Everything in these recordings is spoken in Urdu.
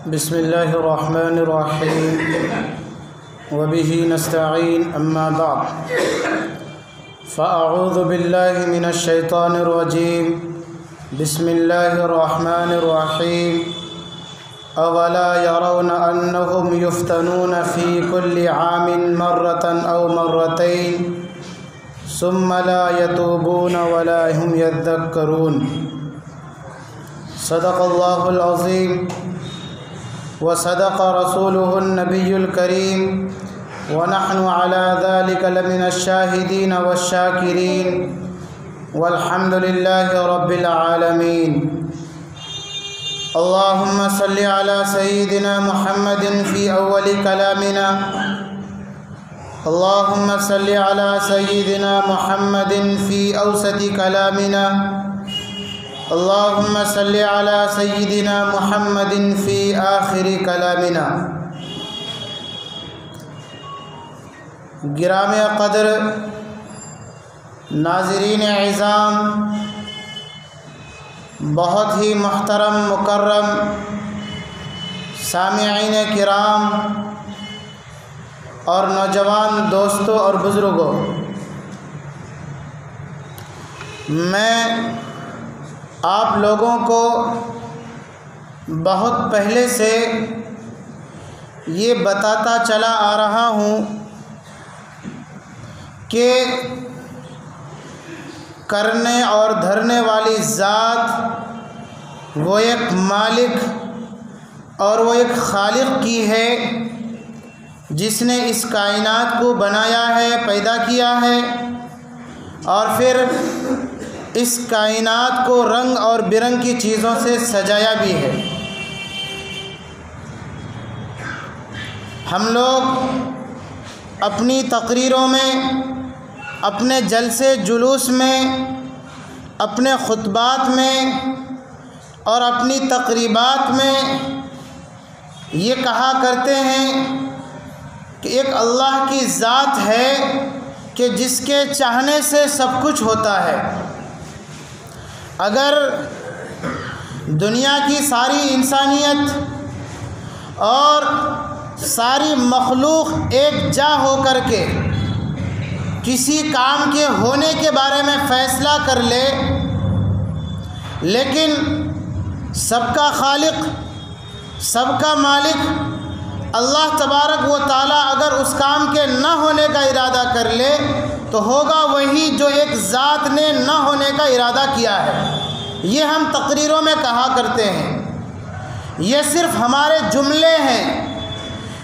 بسم الله الرحمن الرحيم وبه نستعين أما بعد فأعوذ بالله من الشيطان الرجيم بسم الله الرحمن الرحيم أولا يرون أنهم يفتنون في كل عام مرة أو مرتين ثم لا يتوبون ولا هم يذكرون صدق الله العظيم وصدق رسوله النبي الكريم ونحن على ذلك لمن الشاهدين والشاكرين والحمد لله رب العالمين اللهم صل على سيدنا محمد في أول كلامنا اللهم صل على سيدنا محمد في أوسط كلامنا اللهم صل على سيدنا محمد في آخر كلامنا گرام قدر ناظرین اعظام، بہت ہی محترم مکرم سامعین کرام اور نوجوان دوستوں اور بزرگوں، میں آپ لوگوں کو بہت پہلے سے یہ بتاتا چلا آ رہا ہوں کہ کرنے اور دھرنے والی ذات وہ ایک مالک اور وہ ایک خالق کی ہے، جس نے اس کائنات کو بنایا ہے، پیدا کیا ہے اور پھر اس کائنات کو رنگ اور برنگ کی چیزوں سے سجایا بھی ہے۔ ہم لوگ اپنی تقریروں میں، اپنے جلسے جلوس میں، اپنے خطبات میں اور اپنی تقریبات میں یہ کہا کرتے ہیں کہ ایک اللہ کی ذات ہے کہ جس کے چاہنے سے سب کچھ ہوتا ہے۔ اگر دنیا کی ساری انسانیت اور ساری مخلوق ایک جا ہو کر کے کسی کام کے ہونے کے بارے میں فیصلہ کر لے، لیکن سب کا خالق، سب کا مالک اللہ تبارک و تعالیٰ اگر اس کام کے نہ ہونے کا ارادہ کر لے تو ہوگا وہی جو ایک ذات نے نہ ہونے کا ارادہ کیا ہے۔ یہ ہم تقریروں میں کہا کرتے ہیں۔ یہ صرف ہمارے جملے ہیں،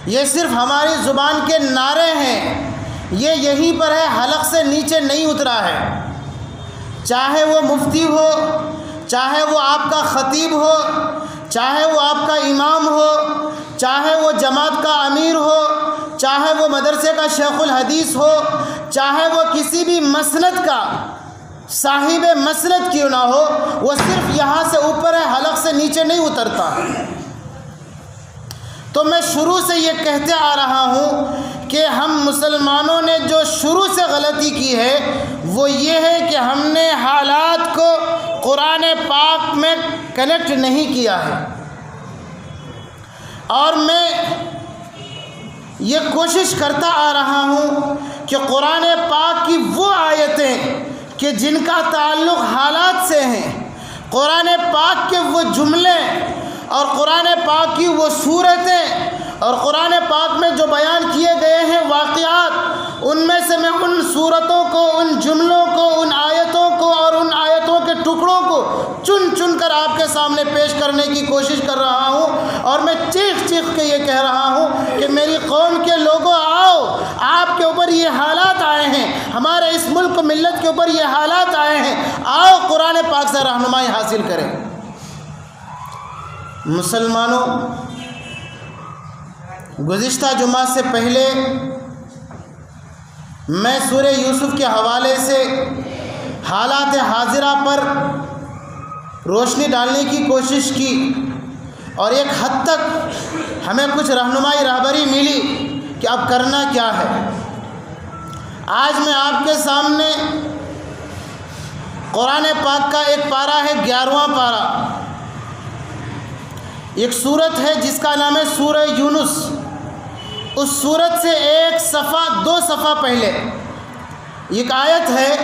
یہ صرف ہماری زبان کے نعرے ہیں، یہ یہیں پر ہے، حلق سے نیچے نہیں اترا ہے۔ چاہے وہ مفتی ہو، چاہے وہ آپ کا خطیب ہو، چاہے وہ آپ کا امام ہو، چاہے وہ جماعت کا امیر ہو، چاہے وہ مدرسے کا شیخ الحدیث ہو، چاہے وہ کسی بھی مسند کا صاحب مسند کیوں نہ ہو، وہ صرف یہاں سے اوپر ہے، حلق سے نیچے نہیں اترتا۔ تو میں شروع سے یہ کہتے آ رہا ہوں کہ ہم مسلمانوں نے جو شروع سے غلطی کی ہے وہ یہ ہے کہ ہم نے حالات کو قرآن پاک میں کنیکٹ نہیں کیا ہے، اور میں یہ کوشش کرتا آ رہا ہوں کہ قرآن پاک کی وہ آیتیں کہ جن کا تعلق حالات سے ہیں، قرآن پاک کے وہ جملے اور قرآن پاک کی وہ صورتیں اور قرآن پاک میں جو بیان کیے گئے ہیں واقعات، ان میں سے میں ان صورتوں کو، ان جملوں کو، ان آیتوں کو اور ان آیتوں کے ٹکڑوں کو چن چن کر آپ کے سامنے پیش کرنے کی کوشش کر رہا ہوں، اور میں چیخ چیخ کے یہ کہہ رہا ہوں کہ میری قوم کے لوگوں آؤ، آپ کے اوپر یہ حالات آئے ہیں، ہمارے اس ملک ملت کے اوپر یہ حالات آئے ہیں، آؤ قرآن پاک سے رہنمائی حاصل کریں۔ مسلمانوں، گزشتہ جمعہ سے پہلے میں سورہ یوسف کے حوالے سے حالات حاضرہ پر روشنی ڈالنے کی کوشش کی، اور ایک حد تک ہمیں کچھ رہنمائی رہبری ملی کہ اب کرنا کیا ہے۔ آج میں آپ کے سامنے قرآن پاک کا ایک پارہ ہے 11واں پارہ، ایک صورت ہے جس کا نام ہے سورہ یونس، اس صورت سے ایک صفحہ 2 صفحہ پہلے ایک آیت ہے۔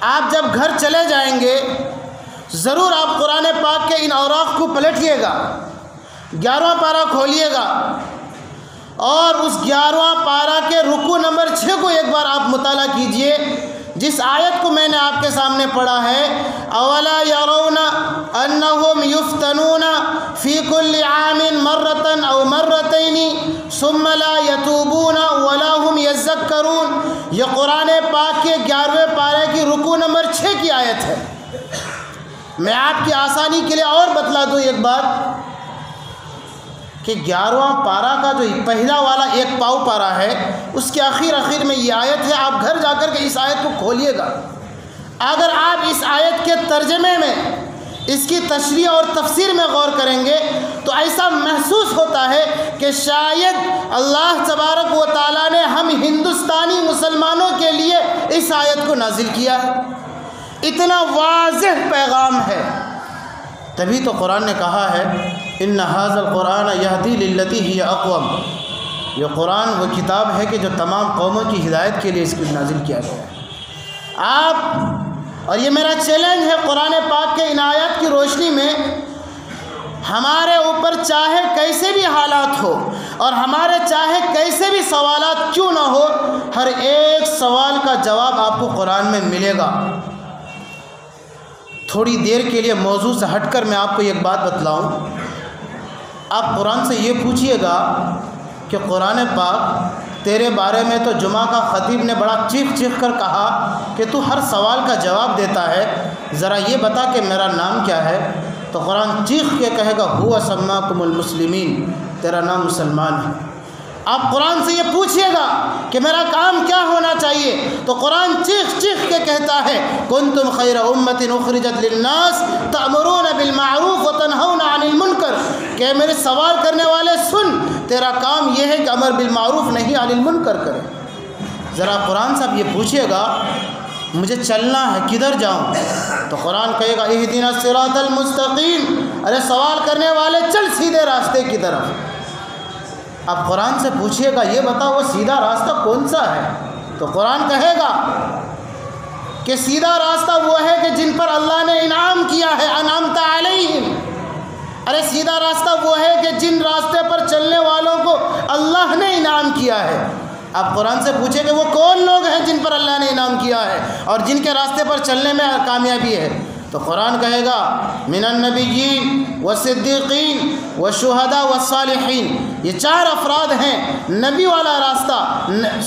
آپ جب گھر چلے جائیں گے ضرور آپ قرآن پاک کے ان اوراق کو پلٹیے گا، 11واں پارہ کھولیے گا اور اس 11واں پارہ کے رکوع نمبر 6 کو ایک بار آپ مطالعہ کیجئے، جس آیت کو میں نے آپ کے سامنے پڑھا ہے، اولا یرون انہم یفتنون فی کل عام مرۃ او مرتین ثم لا یتوبون ولا هم یذکرون۔ یہ قرآن پاک کے 11ویں پارے کی رکوع نمبر 6 کی آیت ہے۔ میں آپ کی آسانی کے لیے اور بتلا دوں ایک بات کہ 11واں پارہ کا جو پہلا والا 1 پاؤ پارہ ہے اس کے آخر میں یہ آیت ہے۔ آپ گھر جا کر کے اس آیت کو کھولیے گا، اگر آپ اس آیت کے ترجمے میں اس کی تشریح اور تفسیر میں غور کریں گے تو ایسا محسوس ہوتا ہے کہ شاید اللہ تبارک و تعالیٰ نے ہم ہندوستانی مسلمانوں کے لیے اس آیت کو نازل کیا ہے۔ اتنا واضح پیغام ہے، تبھی تو قرآن نے کہا ہے ان ھذا القرآن یہدی للتی ہی اقوم۔ یہ قرآن وہ کتاب ہے کہ جو تمام قوموں کی ہدایت کے لیے اس کو نازل کیا گیا ہے۔ آپ اور یہ میرا چیلنج ہے، قرآن پاک کے ان آیات کی روشنی میں ہمارے اوپر چاہے کیسے بھی حالات ہو اور ہمارے چاہے کیسے بھی سوالات کیوں نہ ہو، ہر ایک سوال کا جواب آپ کو قرآن میں ملے گا۔ تھوڑی دیر کے لیے موضوع سے ہٹ کر میں آپ کو ایک بات بتلاؤں، آپ قرآن سے یہ پوچھئے گا کہ قرآن پاک تیرے بارے میں تو جمعہ کا خطیب نے بڑا چیخ کر کہا کہ تو ہر سوال کا جواب دیتا ہے، ذرا یہ بتا کہ میرا نام کیا ہے؟ تو قرآن چیخ کے کہے گا ہوا سماکم المسلمین، تیرا نام مسلمان ہے۔ آپ قرآن سے یہ پوچھئے گا کہ میرا کام کیا ہونا چاہیے، تو قرآن چیخ کے کہتا ہے کنتم خیر امت اخرجت للناس تأمرون بالمعروف وتنہون عن المنکر، کہ میرے سوال کرنے والے سن، تیرا کام یہ ہے کہ امر بالمعروف نہیں عن المنکر کرے۔ ذرا قرآن سے آپ یہ پوچھئے گا مجھے چلنا ہے کدھر جاؤں، تو قرآن کہے گا اہدنا الصراط المستقیم، ارے سوال کرنے والے چل سیدھے راستے کی طرف۔ اب قرآن سے پوچھئے گا یہ بتاؤ وہ سیدھا راستہ کون سا ہے، تو قرآن کہے گا کہ سیدھا راستہ وہ ہے کہ جن پر اللہ نے انعام کیا ہے، انعمت علیہم۔ ارے سیدھا راستہ وہ ہے کہ جن راستے پر چلنے والوں کو اللہ نے انعام کیا ہے۔ آپ قرآن سے پوچھیں کہ وہ کون لوگ ہیں جن پر اللہ نے انعام کیا ہے اور جن کے راستے پر چلنے میں کامیابی ہے، تو قرآن کہے گا من النبیین والصدیقین والشہداء والصالحین۔ یہ 4 افراد ہیں، نبی والا راستہ،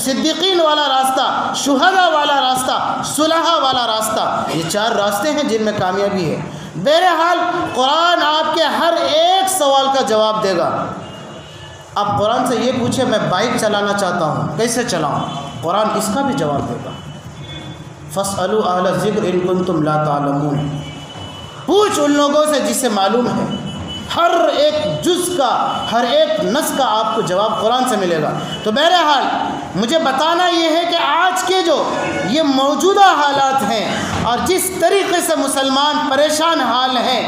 صدیقین والا راستہ، شہداء والا راستہ، صلحاء والا راستہ، یہ 4 راستے ہیں جن میں کامیابی ہے۔ بہرحال قرآن آپ کے ہر ایک سوال کا جواب دے گا۔ آپ قرآن سے یہ پوچھیں میں بائک چلانا چاہتا ہوں کیسے چلاؤں، قرآن اس کا بھی جواب دے گا فَاسْأَلُوا أَهْلَ الذِّكْرِ إِن كُنتُمْ لَا تَعْلَمُونَ۔ پوچھ ان لوگوں سے جس سے معلوم ہے۔ ہر ایک جز کا، ہر ایک نص کا آپ کو جواب قرآن سے ملے گا۔ تو بہرحال مجھے بتانا یہ ہے کہ آج کے جو یہ موجودہ حالات ہیں اور جس طریقے سے مسلمان پریشان حال ہیں،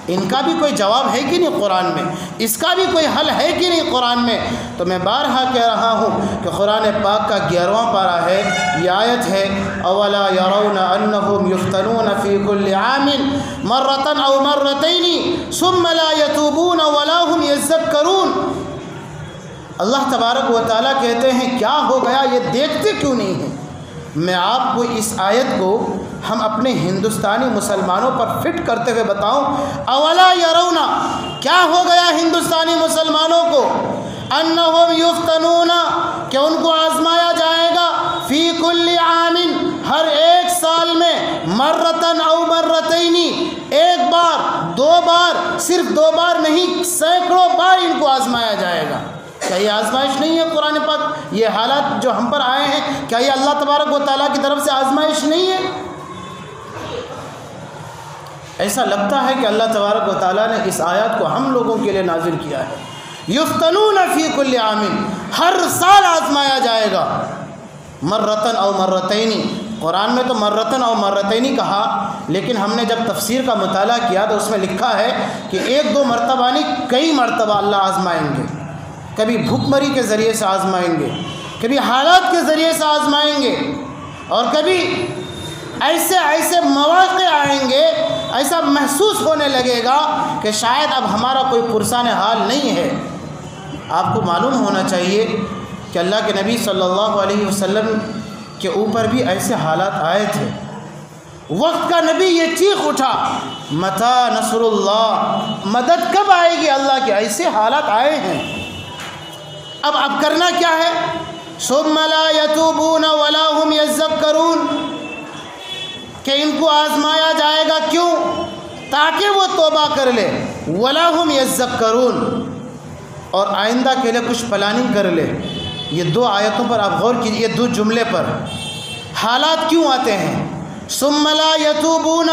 ان کا بھی کوئی جواب ہے کہ نہیں قرآن میں، اس کا بھی کوئی حل ہے کہ نہیں قرآن میں۔ تو میں بارہا کہہ رہا ہوں کہ قرآن پاک کا 11واں پارہ ہے، یہ آیت ہے اولا یرون انہم یفتنون فی کل عام مرۃ او مرتین ثم لا یتوبون ولا هم یذکرون۔ اللہ تبارک و تعالیٰ کہتے ہیں کیا ہو گیا یہ دیکھتے کیوں نہیں ہیں؟ میں آپ کو اس آیت کو ہم اپنے ہندوستانی مسلمانوں پر فٹ کرتے ہوئے بتاؤں، اولا یرون، کیا ہو گیا ہندوستانی مسلمانوں کو، انہم یفتنون، کہ ان کو آزمایا جائے گا، فی کل عام، ہر ایک سال میں، مرتن او مرتین، ایک بار، 2 بار، صرف 2 بار نہیں، سینکڑوں بار ان کو آزمایا جائے گا۔ کیا یہ آزمائش نہیں ہے قرآن پاک؟ یہ حالات جو ہم پر آئے ہیں کیا یہ اللہ تبارک و تعالیٰ کی طرف سے آزمائش نہیں ہے؟ ایسا لگتا ہے کہ اللہ تبارک و تعالیٰ نے اس آیات کو ہم لوگوں کے لیے نازل کیا ہے۔ یفتنون فی کل عام، ہر سال آزمایا جائے گا، مرتن او مرتین، قرآن میں تو مرتن اور مرتین کہا، لیکن ہم نے جب تفسیر کا مطالعہ کیا تو اس میں لکھا ہے کہ 1-2 مرتبہ نہیں، کئی مرتبہ اللہ آزمائیں گے۔ کبھی بھوک مری کے ذریعے سے آزمائیں گے، کبھی حالات کے ذریعے سے آزمائیں گے، اور کبھی ایسے مواقع آئیں گے، ایسا محسوس ہونے لگے گا کہ شاید اب ہمارا کوئی پرسان حال نہیں ہے۔ آپ کو معلوم ہونا چاہیے کہ اللہ کے نبی صلی اللہ علیہ وسلم کے اوپر بھی ایسے حالات آئے تھے۔ وقت کا نبی یہ چیخ اٹھا، متی نصر اللہ، مدد کب آئے گی اللہ کی؟ ایسے حالات آئے ہیں۔ اب کرنا کیا ہے؟ ثم لا یتوبون ولا هم یذکرون، کہ ان کو آزمایا جائے گا، کیوں؟ تاکہ وہ توبہ کر لے، ولا هم یذکرون، اور آئندہ کے لیے کچھ پلاننگ کر لے۔ یہ 2 آیتوں پر آپ غور کیجیے، 2 جملے پر حالات کیوں آتے ہیں؟ ثم لا یتوبون،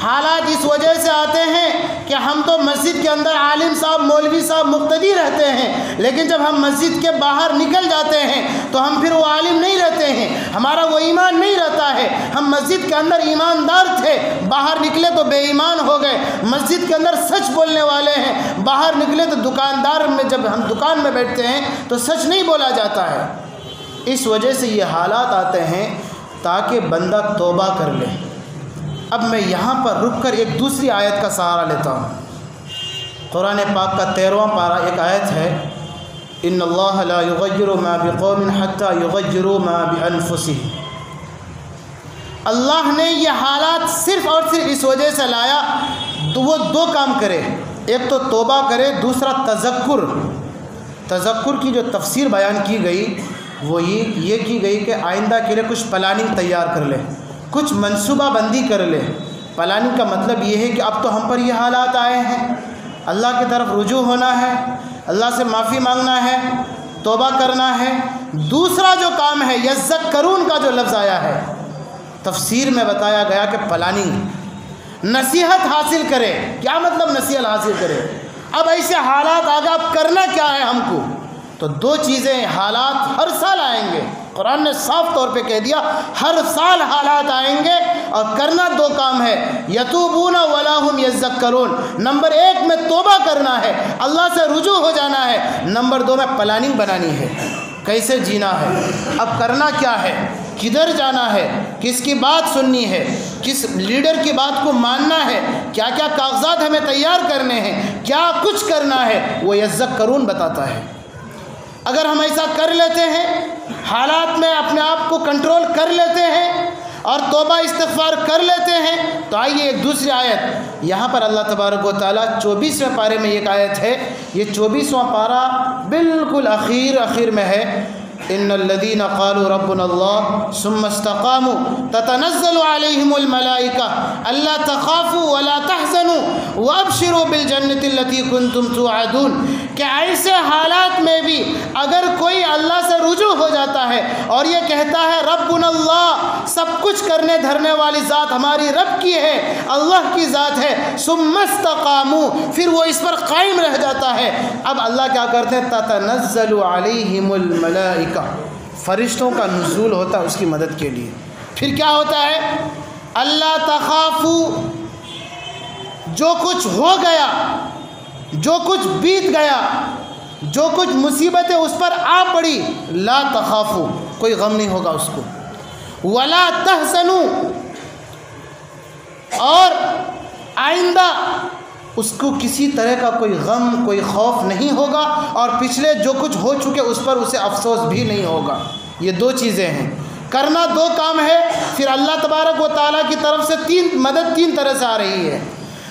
حالات اس وجہ سے آتے ہیں کہ ہم تو مسجد کے اندر عالم صاحب، مولوی صاحب مقتدی رہتے ہیں، لیکن جب ہم مسجد کے باہر نکل جاتے ہیں تو ہم پھر وہ عالم نہیں رہتے ہیں، ہمارا وہ ایمان نہیں رہتا ہے۔ ہم مسجد کے اندر ایماندار تھے، باہر نکلے تو بے ایمان ہو گئے۔ مسجد کے اندر سچ بولنے والے ہیں، باہر نکلے تو دکاندار میں، جب ہم دکان میں بیٹھتے ہیں تو سچ نہیں بولا جاتا ہے۔ اس وجہ سے یہ حالات آتے ہیں تاکہ بندہ توبہ کر لے۔ اب میں یہاں پر رک کر ایک دوسری آیت کا سہارا لیتا ہوں۔ قرآن پاک کا 13واں پارہ ایک آیت ہے، ان اللہ لا یغیر ما بقوم حتی یغیروا ما بانفسہم۔ اللہ نے یہ حالات صرف اور صرف اس وجہ سے لایا وہ 2 کام کرے، ایک تو توبہ کرے، دوسرا تذکر۔ تذکر کی جو تفسیر بیان کی گئی وہ یہ کی گئی کہ آئندہ کے لیے کچھ پلاننگ تیار کر لے، کچھ منصوبہ بندی کر لے۔ پلاننگ کا مطلب یہ ہے کہ اب تو ہم پر یہ حالات آئے ہیں، اللہ کی طرف رجوع ہونا ہے، اللہ سے معافی مانگنا ہے، توبہ کرنا ہے۔ دوسرا جو کام ہے، یذکرون کا جو لفظ آیا ہے، تفسیر میں بتایا گیا کہ پلاننگ، نصیحت حاصل کرے۔ کیا مطلب نصیحت حاصل کرے؟ اب ایسے حالات آگے، اب کرنا کیا ہے ہم کو؟ تو 2 چیزیں، حالات ہر سال آئیں گے، قرآن نے صاف طور پہ کہہ دیا ہر سال حالات آئیں گے، اور کرنا 2 کام ہے، یتوبون ولا هم یذکرون۔ نمبر 1 میں توبہ کرنا ہے، اللہ سے رجوع ہو جانا ہے۔ نمبر 2 میں پلاننگ بنانی ہے، کیسے جینا ہے، اب کرنا کیا ہے، کدھر جانا ہے، کس کی بات سننی ہے، کس لیڈر کی بات کو ماننا ہے، کیا کیا کاغذات ہمیں تیار کرنے ہیں، کیا کچھ کرنا ہے، وہ یذکرون بتاتا ہے۔ اگر ہم ایسا کر لیتے ہیں، حالات میں اپنے آپ کو کنٹرول کر لیتے ہیں اور توبہ استغفار کر لیتے ہیں، تو آئیے ایک دوسری آیت، یہاں پر اللہ تبارک و تعالیٰ 24ویں پارے میں ایک آیت ہے، یہ 24واں پارہ بالکل اخیر میں ہے، ان الذين قالوا ربنا الله ثم استقاموا تتنزل عليهم الملائكة الا تخافوا ولا تحزنوا وابشروا بالجنة التي كنتم توعدون، کہ ایسے حالات میں بھی اگر کوئی اللہ سے رجوع ہو جاتا ہے اور یہ کہتا ہے ربنا اللہ، سب کچھ کرنے دھرنے والی ذات ہماری رب کی ہے، اللہ کی ذات ہے، ثم استقاموا، پھر وہ اس پر قائم رہ جاتا ہے، اب اللہ کیا کرتے ہیں، تتنزل علیہم الملائکہ، فرشتوں کا نزول ہوتا ہے اس کی مدد کے لیے۔ پھر کیا ہوتا ہے، اللہ تخافوا، جو کچھ ہو گیا، جو کچھ بیت گیا، جو کچھ مصیبتیں اس پر آ پڑی، لا تخافوا، کوئی غم نہیں ہوگا اس کو، ولا تحزنوا، اور آئندہ اس کو کسی طرح کا کوئی غم، کوئی خوف نہیں ہوگا، اور پچھلے جو کچھ ہو چکے اس پر اسے افسوس بھی نہیں ہوگا۔ یہ 2 چیزیں ہیں، کرنا 2 کام ہے، پھر اللہ تبارک و تعالیٰ کی طرف سے مدد 3 طرح سے آ رہی ہے۔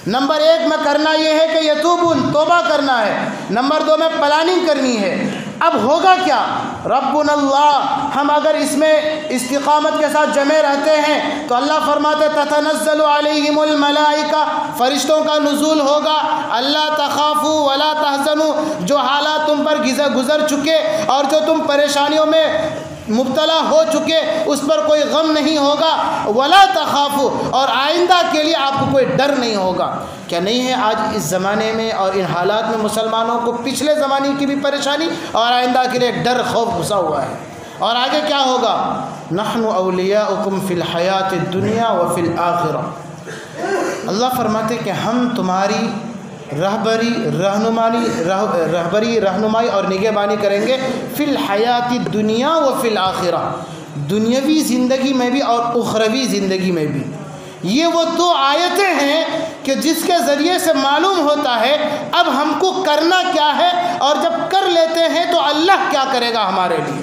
نمبر 1 میں کرنا یہ ہے کہ یتوبون، توبہ کرنا ہے۔ نمبر 2 میں پلاننگ کرنی ہے۔ اب ہوگا کیا، ربنا اللہ، ہم اگر اس میں استقامت کے ساتھ جمے رہتے ہیں تو اللہ فرماتے تتنزل علیہم الملائکہ، فرشتوں کا نزول ہوگا، اللہ تخافوا ولا تحزنوا، جو حالات تم پر گزر چکے اور جو تم پریشانیوں میں مبتلا ہو چکے اس پر کوئی غم نہیں ہوگا، ولا تخافوا، اور آئندہ کے لیے آپ کو کوئی ڈر نہیں ہوگا۔ کیا نہیں ہے آج اس زمانے میں اور ان حالات میں مسلمانوں کو پچھلے زمانے کی بھی پریشانی اور آئندہ کے لیے ڈر، خوف گھسا ہوا ہے۔ اور آگے کیا ہوگا؟ نحن اولیاؤکم فی الحیات الدنیا وفی الآخرہ۔ اللہ فرماتے کہ ہم تمہاری رہنمائی اور نگہبانی کریں گے فی الحیات الدنیا وفی الآخرہ، دنیاوی زندگی میں بھی اور اخروی زندگی میں بھی۔ یہ وہ دو آیتیں ہیں کہ جس کے ذریعے سے معلوم ہوتا ہے اب ہم کو کرنا کیا ہے، اور جب کر لیتے ہیں تو اللہ کیا کرے گا ہمارے لیے۔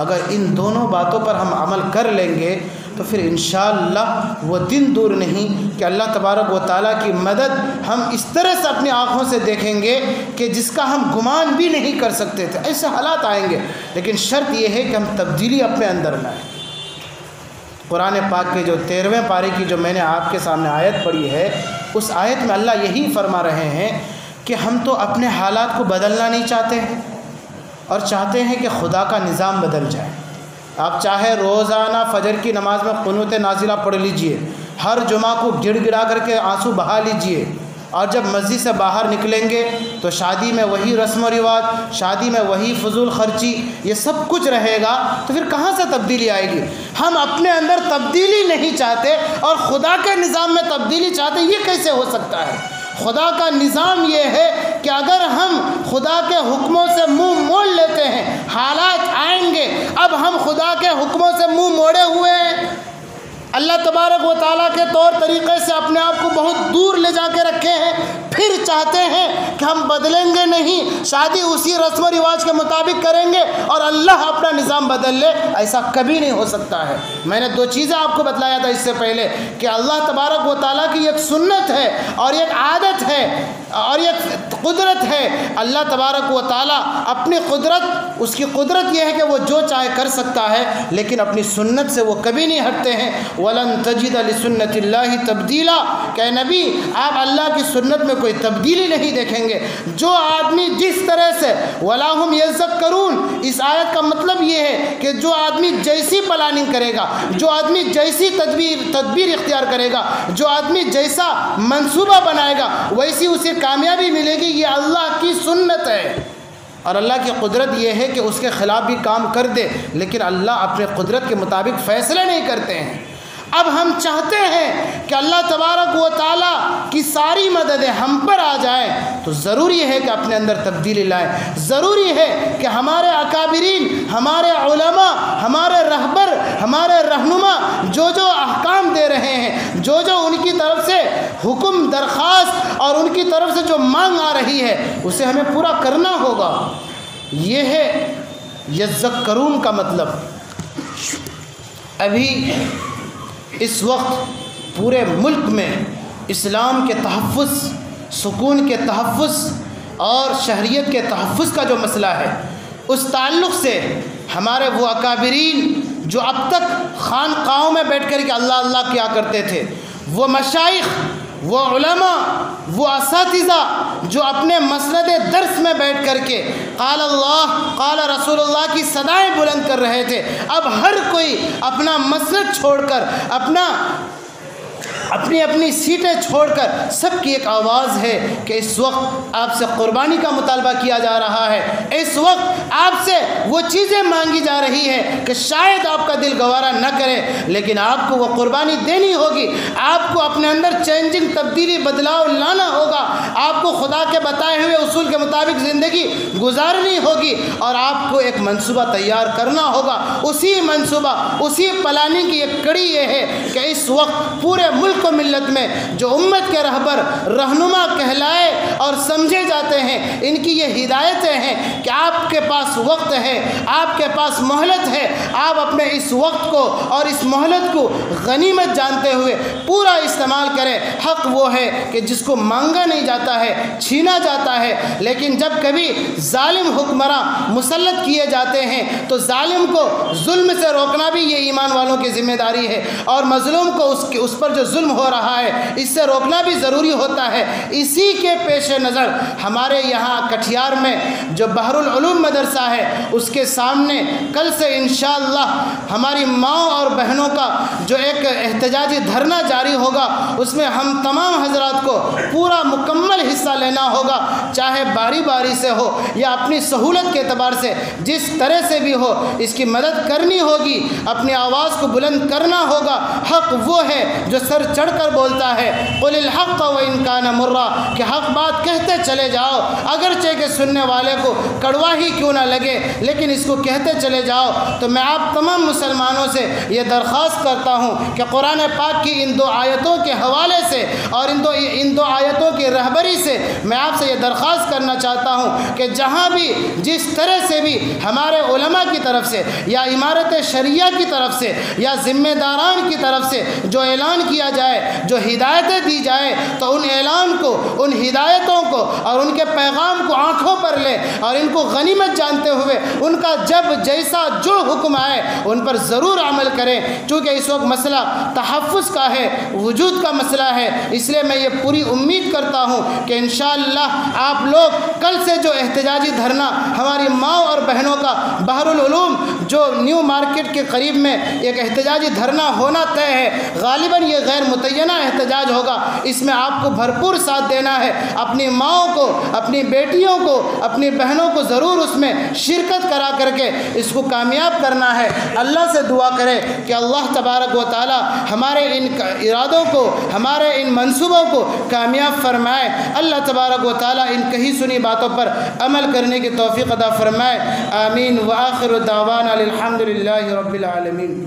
اگر ان دونوں باتوں پر ہم عمل کر لیں گے تو پھر انشاءاللہ وہ دن دور نہیں کہ اللہ تبارک و تعالیٰ کی مدد ہم اس طرح سے اپنی آنکھوں سے دیکھیں گے کہ جس کا ہم گمان بھی نہیں کر سکتے تھے۔ ایسے حالات آئیں گے، لیکن شرط یہ ہے کہ ہم تبدیلی اپنے اندر لائیں۔ قرآن پاک کے جو 13ویں پارے کی جو میں نے آپ کے سامنے آیت پڑھی ہے، اس آیت میں اللہ یہی فرما رہے ہیں کہ ہم تو اپنے حالات کو بدلنا نہیں چاہتے ہیں، اور چاہتے ہیں کہ خدا کا نظام بدل جائے۔ آپ چاہے روزانہ فجر کی نماز میں قنوت نازلہ پڑھ لیجئے، ہر جمعہ کو گڑ گڑا کر کے آنسو بہا لیجئے، اور جب مسجد سے باہر نکلیں گے تو شادی میں وہی رسم و رواج، شادی میں وہی فضول خرچی، یہ سب کچھ رہے گا، تو پھر کہاں سے تبدیلی آئے گی؟ ہم اپنے اندر تبدیلی نہیں چاہتے اور خدا کے نظام میں تبدیلی چاہتے، یہ کیسے ہو سکتا ہے؟ خدا کا نظام یہ ہے کہ اگر ہم خدا کے حکموں سے منہ موڑ لیتے ہیں، حالات آئیں گے، اب ہم خدا کے حکموں سے منہ موڑے ہوئے ہیں، اللہ تبارک و تعالیٰ کے طور طریقے سے اپنے آپ کو بہت دور لے جا کے رکھے ہیں، پھر چاہتے ہیں کہ ہم بدلیں گے نہیں، شادی اسی رسم و رواج کے مطابق کریں گے اور اللہ اپنا نظام بدل لے، ایسا کبھی نہیں ہو سکتا ہے۔ میں نے دو چیزیں آپ کو بتلایا تھا اس سے پہلے کہ اللہ تبارک و تعالیٰ کی ایک سنت ہے اور ایک عادت ہے اور ایک قدرت ہے۔ اللہ تبارک و تعالیٰ اپنی قدرت، اس کی قدرت یہ ہے کہ وہ جو چاہے کر سکتا ہے، لیکن اپنی سنت سے وہ کبھی نہیں ہٹتے ہیں۔ وَلَن تَجِدَ لِسُنَّةِ اللَّهِ تَبْدِيلًا، کہ نبی آپ اللہ کی سنت میں کوئی تبدیلی نہیں دیکھیں گے۔ جو آدمی جس طرح سے وَلَا هُمْ يَذَّكَّرُونَ، اس آیت کا مطلب یہ ہے کہ جو آدمی جیسی پلاننگ کرے گا، جو آدمی جیسی تدبیر اختیار کرے گا، جو آدمی جیسا منصوبہ بنائے گا، ویسی اسے کامیابی ملے گی۔ یہ اللہ کی سنت ہے، اور اللہ کی قدرت یہ ہے کہ اس کے خلاف بھی کام کر دے، لیکن اللہ اپنے قدرت کے مطابق فیصلے نہیں کرتے ہیں۔ اب ہم چاہتے ہیں کہ اللہ تبارک و تعالیٰ کی ساری مددیں ہم پر آ جائیں، تو ضروری ہے کہ اپنے اندر تبدیلی لائیں۔ ضروری ہے کہ ہمارے اکابرین، ہمارے علماء، ہمارے رہبر، ہمارے رہنما جو جو احکام دے رہے ہیں، جو جو ان کی طرف سے حکم درخواست اور ان کی طرف سے جو مانگ آ رہی ہے، اسے ہمیں پورا کرنا ہوگا۔ یہ ہے یذکرون کا مطلب۔ ابھی اس وقت پورے ملک میں اسلام کے تحفظ، سکون کے تحفظ اور شہریت کے تحفظ کا جو مسئلہ ہے، اس تعلق سے ہمارے وہ اکابرین جو اب تک خانقاہوں میں بیٹھ کر کے اللہ اللہ کیا کرتے تھے، وہ مشائخ، وہ علماء، وہ اساتذہ جو اپنے مسند درس میں بیٹھ کر کے قال اللہ قال رسول اللہ کی صدائیں بلند کر رہے تھے، اب ہر کوئی اپنا مسند چھوڑ کر، اپنی سیٹیں چھوڑ کر، سب کی ایک آواز ہے کہ اس وقت آپ سے قربانی کا مطالبہ کیا جا رہا ہے، اس وقت آپ سے وہ چیزیں مانگی جا رہی ہے کہ شاید آپ کا دل گوارا نہ کرے، لیکن آپ کو وہ قربانی دینی ہوگی، آپ کو اپنے اندر چینجنگ، تبدیلی، بدلاؤ لانا ہوگا، آپ کو خدا کے بتائے ہوئے اصول کے مطابق زندگی گزارنی ہوگی، اور آپ کو ایک منصوبہ تیار کرنا ہوگا۔ اسی منصوبہ، اسی پلاننگ کی ایک کڑی یہ ہے کہ اس وقت پورے ملک کو، ملت میں جو امت کے رہبر، رہنما کہلائے اور سمجھے جاتے ہیں، ان کی یہ ہدایتیں ہیں کہ آپ کے پاس وقت ہے، آپ کے پاس مہلت ہے، آپ اپنے اس وقت کو اور اس مہلت کو غنیمت جانتے ہوئے پورا استعمال کریں۔ حق وہ ہے کہ جس کو مانگا نہیں جاتا ہے، چھینا جاتا ہے، لیکن جب کبھی ظالم حکمراں مسلط کیے جاتے ہیں تو ظالم کو ظلم سے روکنا بھی یہ ایمان والوں کی ذمہ داری ہے، اور مظلوم کو اس پر جو ظلم ختم ہو رہا ہے، اس سے روکنا بھی ضروری ہوتا ہے۔ اسی کے پیش نظر ہمارے یہاں کٹھیار میں جو بحر العلوم مدرسہ ہے، اس کے سامنے کل سے انشاءاللہ ہماری ماؤں اور بہنوں کا جو ایک احتجاجی دھرنا جاری ہوگا، اس میں ہم تمام حضرات کو پورا مکمل حصہ لینا ہوگا، چاہے باری باری سے ہو یا اپنی سہولت کے اعتبار سے، جس طرح سے بھی ہو اس کی مدد کرنی ہوگی، اپنی آواز کو بلند کرنا ہوگا۔ حق وہ ہے جو سر چڑھ کر بولتا ہے، قل الحق وان کان مرا، کہ حق بات کہتے چلے جاؤ، اگرچہ کہ سننے والے کو کڑوا ہی کیوں نہ لگے، لیکن اس کو کہتے چلے جاؤ۔ تو میں آپ تمام مسلمانوں سے یہ درخواست کرتا ہوں کہ قرآن پاک کی ان 2 آیتوں کے حوالے سے اور ان دو آیتوں کی رہبری سے میں آپ سے یہ درخواست کرنا چاہتا ہوں کہ جہاں بھی جس طرح سے بھی ہمارے علماء کی طرف سے یا امارت شریعہ کی طرف سے یا ذمہ داران کی طرف سے جو اعلان کیا جائے، جو ہدایتیں دی جائے، تو ان اعلان کو، ان ہدایتوں کو اور ان کے پیغام کو آنکھوں پر لے اور ان کو غنیمت جانتے ہوئے ان کا جب جیسا جو حکم آئے ان پر ضرور عمل کریں، چونکہ اس وقت مسئلہ تحفظ کا ہے، وجود کا مسئلہ ہے۔ اس لیے میں یہ پوری امید کرتا ہوں کہ انشاءاللہ آپ لوگ کل سے جو احتجاجی دھرنا ہماری ماں اور بہنوں کا بحر العلوم جو نیو مارکیٹ کے قریب میں ایک احتجاجی دھرنا ہونا طے ہے، غالباً یہ غیر متعینہ احتجاج ہوگا، اس میں آپ کو بھرپور ساتھ دینا ہے، اپنی ماؤں کو، اپنی بیٹیوں کو، اپنی بہنوں کو ضرور اس میں شرکت کرا کر کے اس کو کامیاب کرنا ہے۔ اللہ سے دعا کرے کہ اللہ تبارک و تعالی ہمارے ان ارادوں کو، ہمارے ان منصوبوں کو کامیاب فرمائے۔ اللہ تبارک و تعالی ان کہی سنی باتوں پر عمل کرنے کی توفیق عطا فرمائے۔ آمین۔ وآخر دعوانا الحمد للہ رب العالمین۔